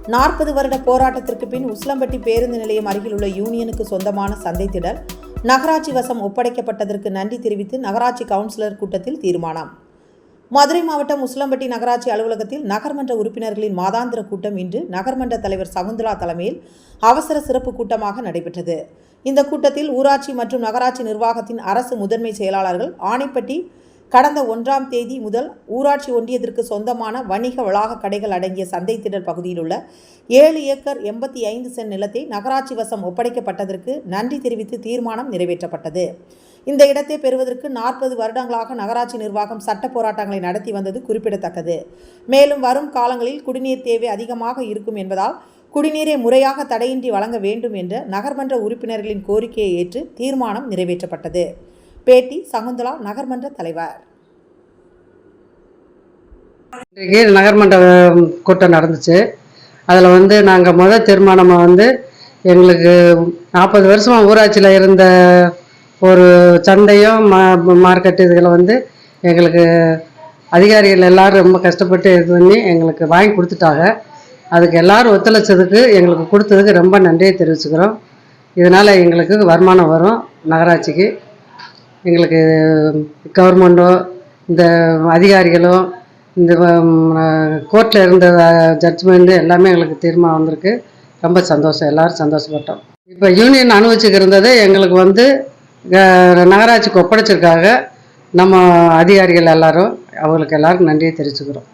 40 வருட போராட்டத்திற்கு பின் உஸ்லம்பட்டி பேருந்து நிலையம் அருகில் உள்ள யூனியனுக்கு சொந்தமான சந்தை திடல் நகராட்சி வசம் ஒப்படைக்கப்பட்டதற்கு நன்றி தெரிவித்து நகராட்சி கவுன்சிலர் கூட்டத்தில் தீர்மானம். மதுரை மாவட்டம் உஸ்லம்பட்டி நகராட்சி அலுவலகத்தில் நகர்மன்ற உறுப்பினர்களின் மாதாந்திர கூட்டம் இன்று நகர்மன்ற தலைவர் சகுந்தலா தலைமையில் அவசர சிறப்பு கூட்டமாக நடைபெற்றது. இந்த கூட்டத்தில் ஊராட்சி மற்றும் நகராட்சி நிர்வாகத்தின் அரசு முதன்மை செயலாளர்கள் ஆணைப்பட்டி கடந்த 1ஆம் தேதி முதல் ஊராட்சி ஒன்றியத்திற்கு சொந்தமான வணிக வளாக கடைகள் அடங்கிய சந்தை திடல் பகுதியில் உள்ள 7 ஏக்கர் 85 சென்ட் நிலத்தை நகராட்சி வசம் ஒப்படைக்கப்பட்டதற்கு நன்றி தெரிவித்து தீர்மானம் நிறைவேற்றப்பட்டது. இந்த இடத்தை பெறுவதற்கு 40 வருடங்களாக நகராட்சி நிர்வாகம் சட்ட போராட்டங்களை நடத்தி வந்தது குறிப்பிடத்தக்கது. மேலும் வரும் காலங்களில் குடிநீர் தேவை அதிகமாக இருக்கும் என்பதால் குடிநீரை முறையாக தடையின்றி வழங்க வேண்டும் என்ற நகர்மன்ற உறுப்பினர்களின் கோரிக்கையை ஏற்று தீர்மானம் நிறைவேற்றப்பட்டது. பேட்டி சகுந்தலா, நகர்மன்ற தலைவர். இன்றைக்கு நகர்மன்ற கூட்டம் நடந்துச்சு. அதில் நாங்கள் தீர்மானமாக எங்களுக்கு 40 வருஷமாக ஊராட்சியில் இருந்த ஒரு சந்தையும் மார்க்கெட்டு இதில் எங்களுக்கு அதிகாரிகள் எல்லோரும் ரொம்ப கஷ்டப்பட்டு இது பண்ணி எங்களுக்கு வாங்கி கொடுத்துட்டாங்க. அதுக்கு எல்லோரும் ஒத்துழைச்சதுக்கு எங்களுக்கு கொடுத்ததுக்கு ரொம்ப நன்றியை தெரிவிச்சுக்கிறோம். இதனால் எங்களுக்கு வருமானம் வரும். நகராட்சிக்கு எங்களுக்கு கவர்மெண்ட்டோ இந்த அதிகாரிகளோ இந்த கோர்ட்டில் இருந்த ஜட்ஜ்மெண்ட்டு எல்லாமே எங்களுக்கு தீர்மானம் வந்திருக்கு. ரொம்ப சந்தோஷம், எல்லோரும் சந்தோஷப்பட்டோம். இப்போ யூனியன் அனுபவிச்சுக்கு இருந்ததை எங்களுக்கு நகராட்சிக்கு ஒப்படைச்சிருக்காங்க நம்ம அதிகாரிகள் எல்லோரும். அவங்களுக்கு எல்லாருக்கும் நன்றியை தெரிவிச்சுக்கிறோம்.